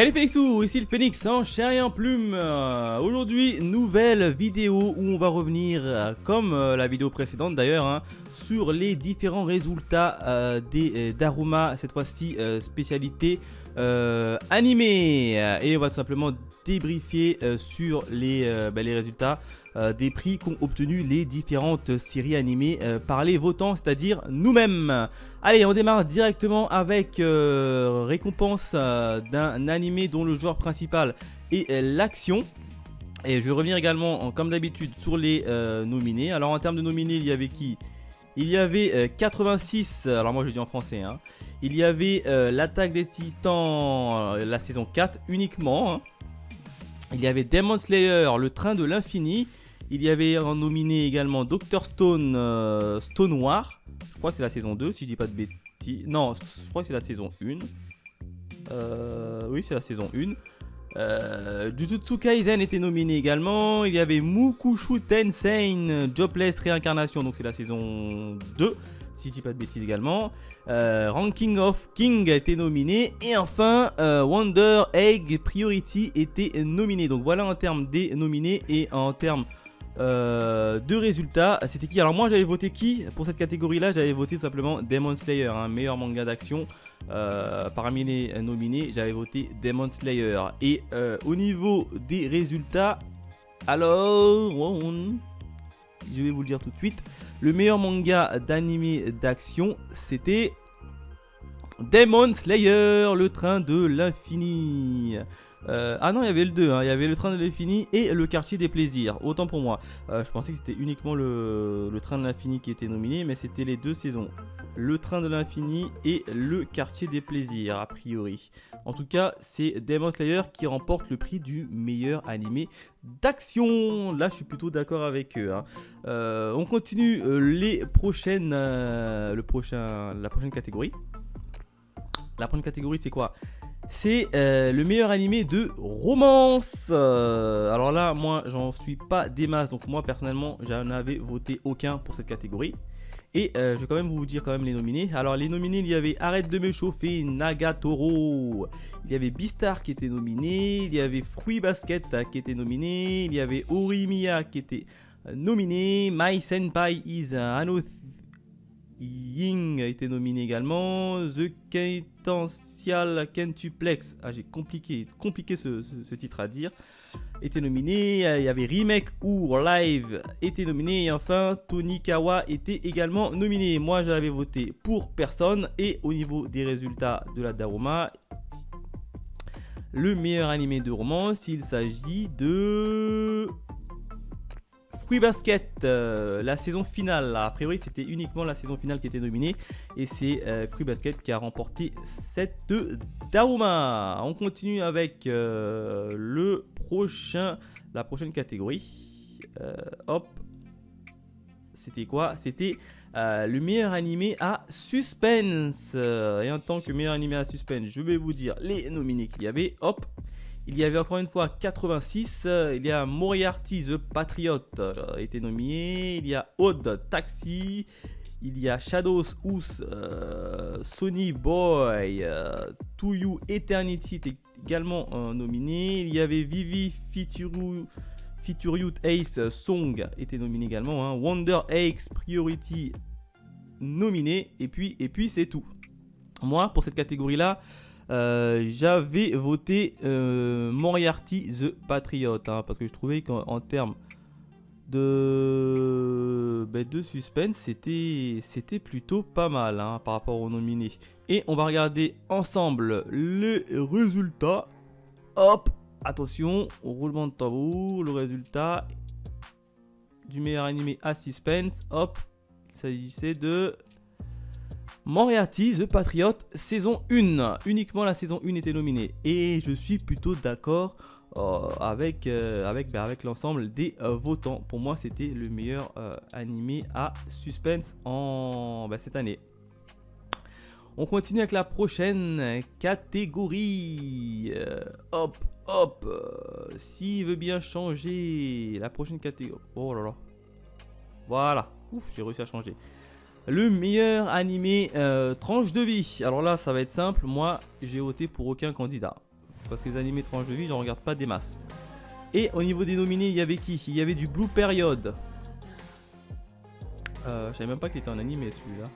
Hello Phoenixou, ici le Phoenix en chair et en plume. Aujourd'hui, nouvelle vidéo où on va revenir, comme la vidéo précédente d'ailleurs, sur les différents résultats des Daruma, cette fois-ci spécialité animée. Et on va tout simplement débriefer sur les résultats des prix qu'ont obtenu les différentes séries animées par les votants, c'est-à-dire nous-mêmes. Allez, on démarre directement avec récompense d'un animé dont le joueur principal est l'action. Et je vais revenir également, comme d'habitude, sur les nominés. Alors en termes de nominés, il y avait qui? Il y avait 86, alors moi je dis en français, il y avait l'attaque des titans, la saison 4 uniquement. Il y avait Demon Slayer, le train de l'infini. Il y avait en nominé également Dr Stone, Stone Noir. Je crois que c'est la saison 2 si je dis pas de bêtises. Non, je crois que c'est la saison 1. Oui, c'est la saison 1. Jujutsu Kaisen était nominé également. Il y avait Mukushu Tensei, Jobless Réincarnation, donc c'est la saison 2 si je dis pas de bêtises également. Ranking of King a été nominé. Et enfin, Wonder Egg Priority était nominé. Donc voilà en termes des nominés et en termes de résultats. C'était qui? Alors moi j'avais voté qui pour cette catégorie là? J'avais voté tout simplement Demon Slayer, meilleur manga d'action. Parmi les nominés j'avais voté Demon Slayer. Et au niveau des résultats, alors je vais vous le dire tout de suite. Le meilleur manga d'animé d'action, c'était Demon Slayer, le train de l'infini. Ah non, il y avait le 2, il y avait le train de l'infini et le quartier des plaisirs. Autant pour moi. Je pensais que c'était uniquement le train de l'infini qui était nominé, mais c'était les deux saisons. Le train de l'infini et le quartier des plaisirs, a priori. En tout cas, c'est Demon Slayer qui remporte le prix du meilleur animé d'action. Là, je suis plutôt d'accord avec eux. On continue la prochaine catégorie. La prochaine catégorie, c'est quoi? C'est le meilleur animé de romance. Alors là, moi, j'en suis pas des masses. Donc moi, personnellement, j'en avais voté aucun pour cette catégorie. Et je vais quand même vous dire les nominés. Alors les nominés, il y avait Arrête de me chauffer, Nagatoro. Il y avait Beastar qui était nominé. Il y avait Fruit Basket qui était nominé. Il y avait Orimiya qui était nominé. My Senpai is Another Ying a été nominé également. The Potential Quintuplex, j'ai compliqué ce titre à dire, était nominé. Il y avait Remake ou Live était nominé. Et enfin Tonikawa était également nominé. Moi j'avais voté pour personne. Et au niveau des résultats de la Daruma, le meilleur animé de romance, il s'agit de Fruit Basket, la saison finale. A priori c'était uniquement la saison finale qui était nominée. Et c'est Fruit Basket qui a remporté cette Daruma. On continue avec la prochaine catégorie. Hop. C'était quoi? C'était le meilleur animé à suspense. Et en tant que meilleur animé à suspense, je vais vous dire les nominés qu'il y avait. Hop. Il y avait encore une fois 86, il y a Moriarty the Patriot était nominé, il y a Odd Taxi, il y a Shadows House, Sonny Boy, To You Eternity était également nominé, il y avait Vivi Feature Ace Song était nominé également, Wonder Eggs Priority nominé, et puis c'est tout. Moi pour cette catégorie là, j'avais voté Moriarty the Patriot, parce que je trouvais qu'en termes de suspense c'était plutôt pas mal par rapport aux nominés. Et on va regarder ensemble les résultats. Hop, attention, roulement de tambour, le résultat du meilleur animé à suspense. Hop, il s'agissait de Moriarty the Patriot saison 1. Uniquement la saison 1 était nominée. Et je suis plutôt d'accord avec l'ensemble des votants. Pour moi c'était le meilleur animé à suspense cette année. On continue avec la prochaine catégorie. Hop. S'il veut bien changer la prochaine catégorie. Oh là là. Voilà. Ouf, j'ai réussi à changer. Le meilleur animé tranche de vie. Alors là, ça va être simple. Moi, j'ai voté pour aucun candidat. parce que les animés tranches de vie, j'en regarde pas des masses. Et au niveau des nominés, il y avait qui? Il y avait du Blue Period. Je savais même pas qu'il était en animé celui-là.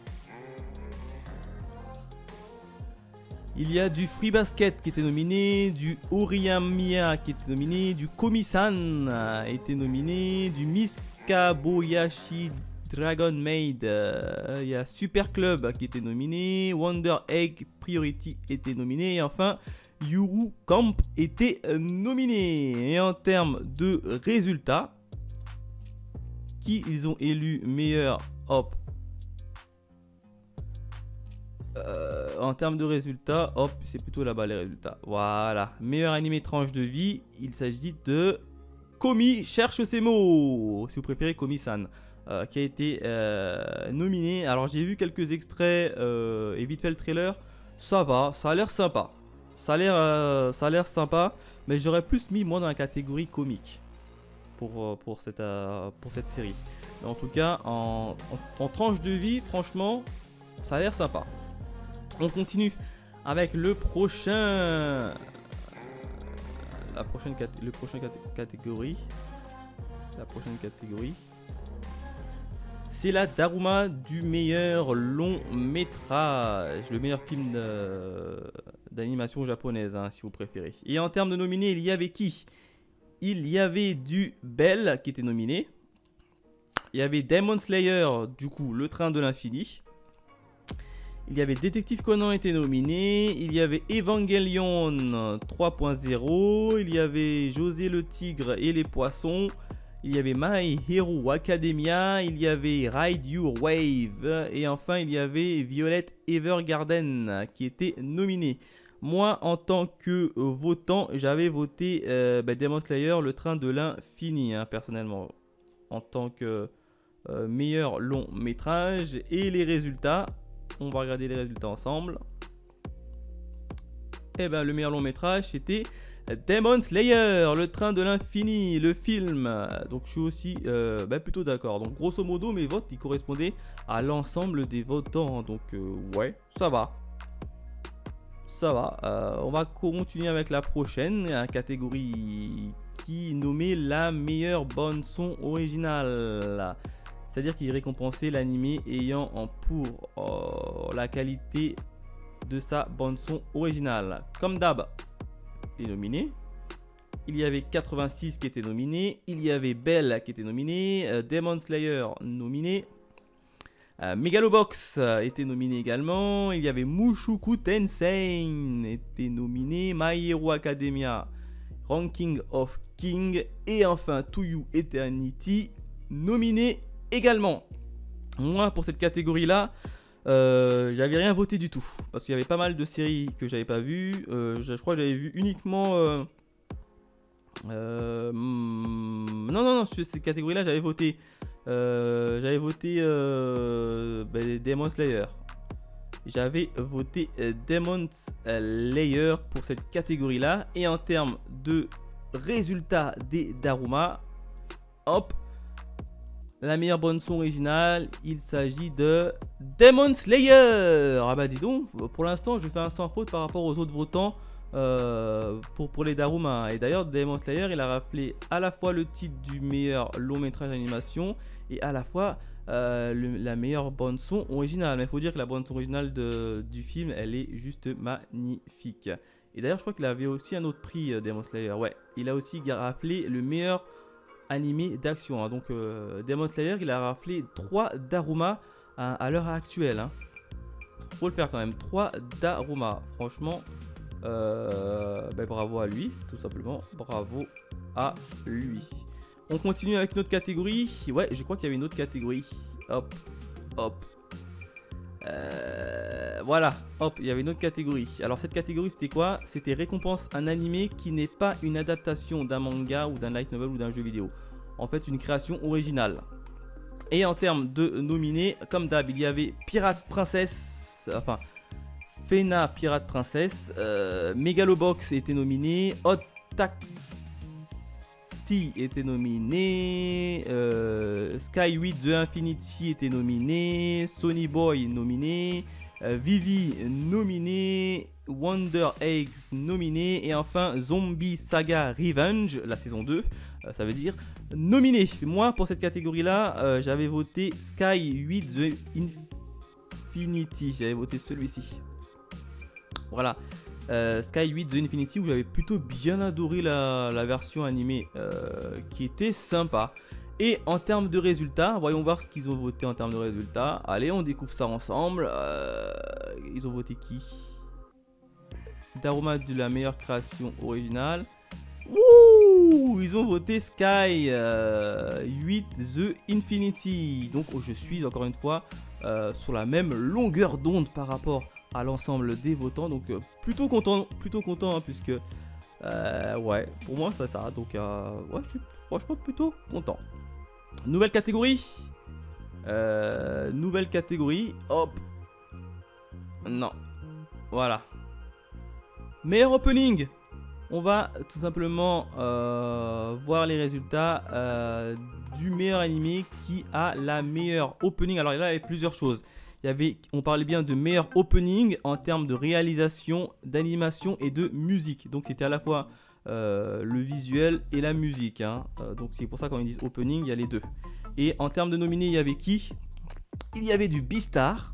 Il y a du Free Basket qui était nominé, du Oriyamiya qui était nominé, du Komi-san a été nominé, du Miskaboyashi Dragon Maid, il y a Super Club qui était nominé, Wonder Egg Priority était nominé, et enfin Yuru Camp était nominé. Et en termes de résultats, qui ils ont élu meilleur, hop. En termes de résultats, hop, c'est plutôt là-bas les résultats. Voilà, meilleur animé tranche de vie, il s'agit de Komi cherche ses mots, si vous préférez Komi-san, qui a été nominé. Alors j'ai vu quelques extraits et vite fait le trailer, ça va, ça a l'air sympa. Ça a l'air sympa, mais j'aurais plus mis moi dans la catégorie comique pour cette série. Mais en tout cas, en tranche de vie, franchement, ça a l'air sympa. On continue avec le prochain catégorie. La prochaine catégorie, c'est la Daruma du meilleur long métrage, le meilleur film d'animation japonaise, hein, si vous préférez. Et en termes de nominés, il y avait qui? Il y avait du Bell qui était nominé. Il y avait Demon Slayer, du coup, le train de l'infini. Il y avait Détective Conan était nominé, il y avait Evangelion 3.0, il y avait José le Tigre et les Poissons, il y avait My Hero Academia, il y avait Ride Your Wave, et enfin il y avait Violet Evergarden qui était nominé. Moi, en tant que votant, j'avais voté Demon Slayer, le train de l'infini, hein, personnellement, en tant que meilleur long métrage. Et les résultats, on va regarder les résultats ensemble. Et ben le meilleur long métrage c'était Demon Slayer, le train de l'infini, le film. Donc je suis aussi plutôt d'accord. Donc grosso modo mes votes ils correspondaient à l'ensemble des votants. Donc ouais, ça va. Ça va. On va continuer avec la prochaine catégorie qui est nommée la meilleure bande son originale. C'est-à-dire qu'il récompensait l'animé ayant pour la qualité de sa bande-son originale. Comme d'hab, les nominés. Il y avait 86 qui étaient nominés. Il y avait Bell qui était nominé. Demon Slayer nominé. Megalobox était nominé également. Il y avait Mushoku Tensei était nominé. My Hero Academia, Ranking of King. Et enfin, To You Eternity nominé également. Moi pour cette catégorie là j'avais rien voté du tout parce qu'il y avait pas mal de séries que j'avais pas vues. Je crois que j'avais vu uniquement non cette catégorie là j'avais voté Demon Slayer. J'avais voté Demon Slayer pour cette catégorie là. Et en termes de résultats des Daruma, hop, la meilleure bande son originale, il s'agit de Demon Slayer. Ah bah dis donc, pour l'instant je fais un sans faute par rapport aux autres votants pour les Daruma. Et d'ailleurs Demon Slayer il a raflé à la fois le titre du meilleur long métrage d'animation et à la fois la meilleure bande son originale. Mais il faut dire que la bande son originale du film elle est juste magnifique. Et d'ailleurs je crois qu'il avait aussi un autre prix Demon Slayer. Ouais, il a aussi raflé le meilleur animé d'action, hein. Donc Demon Slayer il a raflé 3 Daruma à l'heure actuelle, hein. Faut le faire quand même, 3 Daruma, franchement bravo à lui, tout simplement, bravo à lui. On continue avec une autre catégorie. Ouais, je crois qu'il y avait une autre catégorie. Hop, hop. Voilà, hop, il y avait une autre catégorie. Alors cette catégorie c'était quoi? C'était récompense un animé qui n'est pas une adaptation d'un manga ou d'un light novel ou d'un jeu vidéo. En fait une création originale. Et en termes de nominés, comme d'hab, il y avait Pirate Princess, enfin Fena Pirate Princess, Megalobox était nominé, Hot Taxi était nominé, Skyway The Infinity était nominé, Sonny Boy nominé, Vivi nominé, Wonder Eggs nominé. Et enfin Zombie Saga Revenge, la saison 2, ça veut dire nominé. Moi pour cette catégorie là, j'avais voté Sky 8 The Infinity, j'avais voté celui-ci. Voilà, Sky 8 The Infinity, où j'avais plutôt bien adoré la version animée qui était sympa. Et en termes de résultats, voyons voir ce qu'ils ont voté en termes de résultats. Allez, on découvre ça ensemble. Ils ont voté qui? Daruma de la meilleure création originale. Ouh, ils ont voté Sky 8 The Infinity. Donc je suis encore une fois sur la même longueur d'onde par rapport à l'ensemble des votants. Donc plutôt content hein, puisque ouais, pour moi ça. Donc ouais, je suis franchement plutôt content. Nouvelle catégorie. Nouvelle catégorie. Hop. Non. Voilà. Meilleur opening. On va tout simplement voir les résultats du meilleur animé qui a la meilleure opening. Alors là, il y avait plusieurs choses. On parlait bien de meilleur opening en termes de réalisation, d'animation et de musique. Donc c'était à la fois le visuel et la musique. Hein. Donc c'est pour ça quand ils disent opening, il y a les deux. Et en termes de nominés, il y avait qui? Il y avait du Beastar.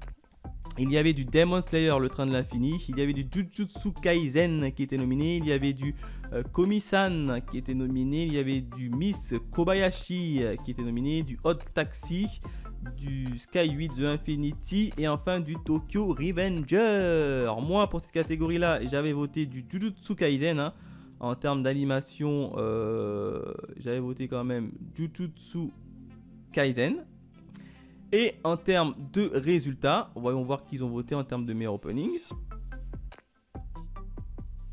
Il y avait du Demon Slayer, le train de l'infini. Il y avait du Jujutsu Kaisen qui était nominé. Il y avait du Komi-san qui était nominé. Il y avait du Miss Kobayashi qui était nominé. Du Hot Taxi. Du Sky 8 The Infinity. Et enfin du Tokyo Revenger. Moi, pour cette catégorie-là, j'avais voté du Jujutsu Kaisen. Hein. En termes d'animation, j'avais voté quand même Jujutsu Kaisen. Et en termes de résultats, voyons voir qu'ils ont voté en termes de meilleur opening.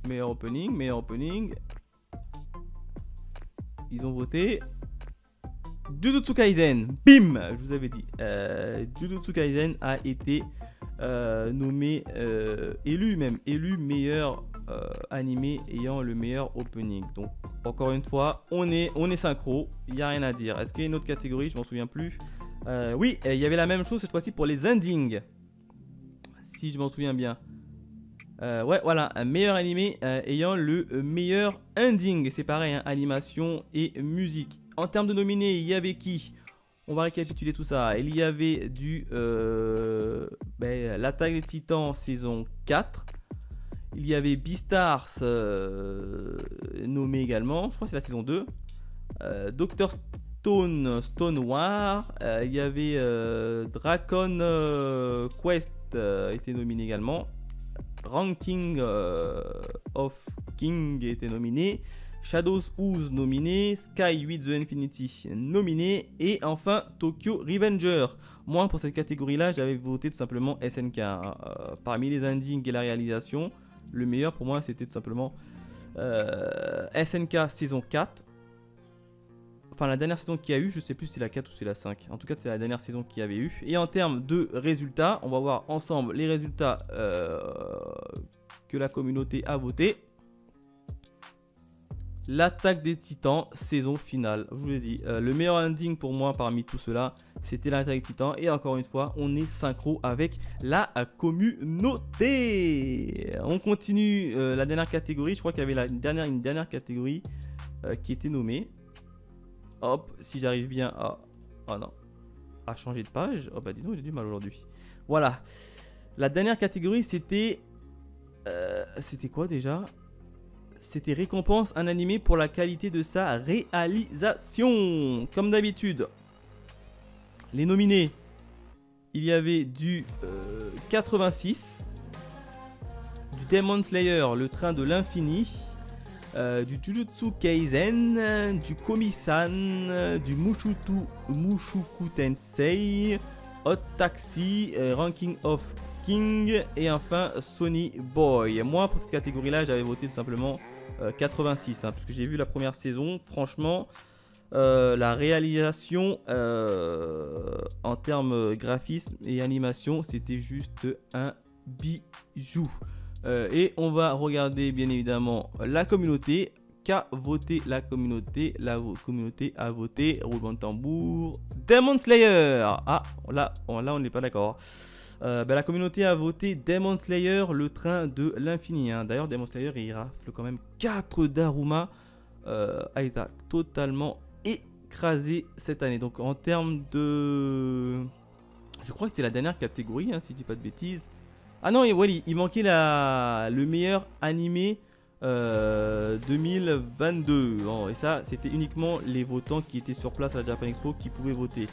Meilleur opening. Ils ont voté Jujutsu Kaisen. Bim, je vous avais dit. Jujutsu Kaisen a été nommé, élu meilleur animé ayant le meilleur opening. Donc encore une fois, on est synchro. Il n'y a rien à dire. Est-ce qu'il y a une autre catégorie? Je m'en souviens plus. Oui, il y avait la même chose cette fois-ci pour les endings. Si je m'en souviens bien. Ouais, voilà, un meilleur animé ayant le meilleur ending. C'est pareil, hein, animation et musique. En termes de nominés, il y avait qui? On va récapituler tout ça. Il y avait du l'Attaque des Titans saison 4. Il y avait Beastars nommé également. Je crois que c'est la saison 2. Dr. Stone War, il y avait Dragon Quest était nominé également. Ranking of King était nominé. Shadows Ooze nominé. Sky 8 The Infinity nominé. Et enfin Tokyo Revenger. Moi pour cette catégorie là j'avais voté tout simplement SNK. Parmi les endings et la réalisation, le meilleur pour moi c'était tout simplement SNK saison 4. Enfin la dernière saison qu'il y a eu, je sais plus si c'est la 4 ou c'est la 5. En tout cas c'est la dernière saison qu'il y avait eu. Et en termes de résultats, on va voir ensemble les résultats que la communauté a voté. L'Attaque des Titans, saison finale. Je vous l'ai dit, le meilleur ending pour moi parmi tout cela, c'était l'Attaque des Titans. Et encore une fois, on est synchro avec la communauté. On continue la dernière catégorie. Je crois qu'il y avait une dernière catégorie qui était nommée. Hop, si j'arrive bien à... Oh non. À changer de page. Oh bah dis donc, j'ai du mal aujourd'hui. Voilà. La dernière catégorie, c'était... c'était quoi déjà? C'était récompense un animé pour la qualité de sa réalisation. Comme d'habitude. Les nominés. Il y avait du 86. Du Demon Slayer, le train de l'infini. Du Jujutsu Kaisen, du Komi-san, du Mushoku Tensei, Hot Taxi, Ranking of King et enfin Sonny Boy. Moi pour cette catégorie là j'avais voté tout simplement 86 hein, parce que j'ai vu la première saison. Franchement la réalisation en termes graphisme et animation c'était juste un bijou. Et on va regarder bien évidemment la communauté. Qu'a voté la communauté? La communauté a voté, roulement de tambour, Demon Slayer. Ah, là on n'est pas d'accord. La communauté a voté Demon Slayer, le train de l'infini. Hein. D'ailleurs, Demon Slayer, il rafle quand même 4 Daruma. A été totalement écrasé cette année. Donc, en termes de... Je crois que c'était la dernière catégorie, hein, si je dis pas de bêtises. Ah non, il manquait le meilleur animé 2022. Oh, et ça, c'était uniquement les votants qui étaient sur place à la Japan Expo qui pouvaient voter.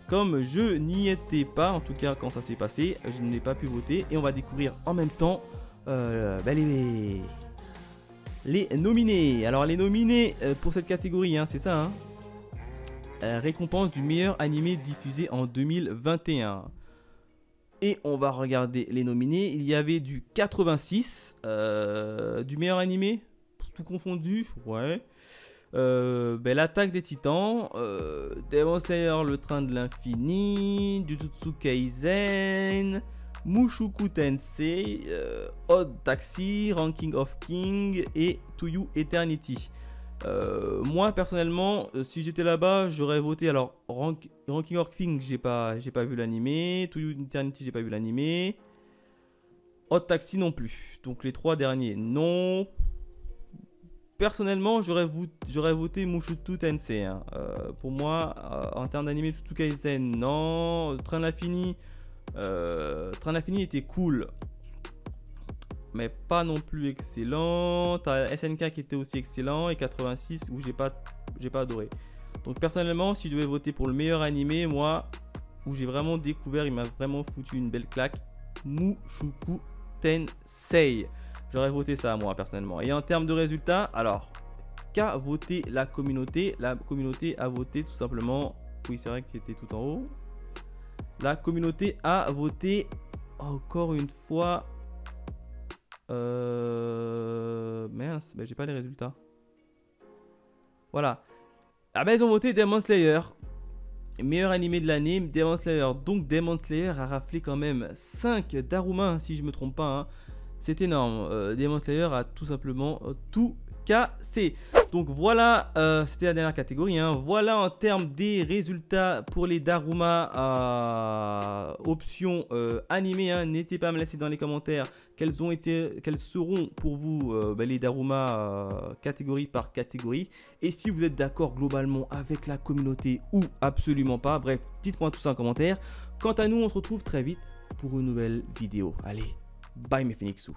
Comme je n'y étais pas, en tout cas quand ça s'est passé, je n'ai pas pu voter. Et on va découvrir en même temps les nominés. Alors les nominés pour cette catégorie, hein, c'est ça. Hein, récompense du meilleur animé diffusé en 2021. Et on va regarder les nominés. Il y avait du 86, du meilleur animé, tout confondu, ouais. L'attaque des titans, Demon Slayer, le train de l'infini, Jujutsu Kaisen, Mushoku Tensei, Odd Taxi, Ranking of King et To You Eternity. Moi personnellement, si j'étais là-bas, j'aurais voté. Alors Ranking of King, j'ai pas vu l'animé. To You Eternity, j'ai pas vu l'animé. Odd Taxi non plus. Donc les 3 derniers, non. Personnellement, j'aurais voté Mushoku Tensei. Hein. Pour moi, en termes d'animé, Jujutsu Kaisen, non. Train de l'infini était cool, mais pas non plus excellent. T'as SNK qui était aussi excellent et 86 où j'ai pas adoré. Donc personnellement, si je devais voter pour le meilleur animé, moi, où j'ai vraiment découvert, il m'a vraiment foutu une belle claque, Mushoku Tensei. J'aurais voté ça moi personnellement. Et en termes de résultats, alors, qu'a voté la communauté? La communauté a voté tout simplement, oui c'est vrai que c'était tout en haut. La communauté a voté encore une fois... mince, j'ai pas les résultats. Voilà. Ah ils ont voté Demon Slayer. Meilleur animé de l'année, Demon Slayer. Donc Demon Slayer a raflé quand même 5 Daruma, si je me trompe pas. Hein. C'est énorme. Demon Slayer a tout simplement tout cassé. Donc voilà, c'était la dernière catégorie. Hein. Voilà en termes des résultats pour les Daruma option animé. Hein. N'hésitez pas à me laisser dans les commentaires quels seront pour vous les Daruma catégorie par catégorie. Et si vous êtes d'accord globalement avec la communauté ou absolument pas. Bref, dites-moi tout ça en commentaire. Quant à nous, on se retrouve très vite pour une nouvelle vidéo. Allez, bye mes Phoenixous.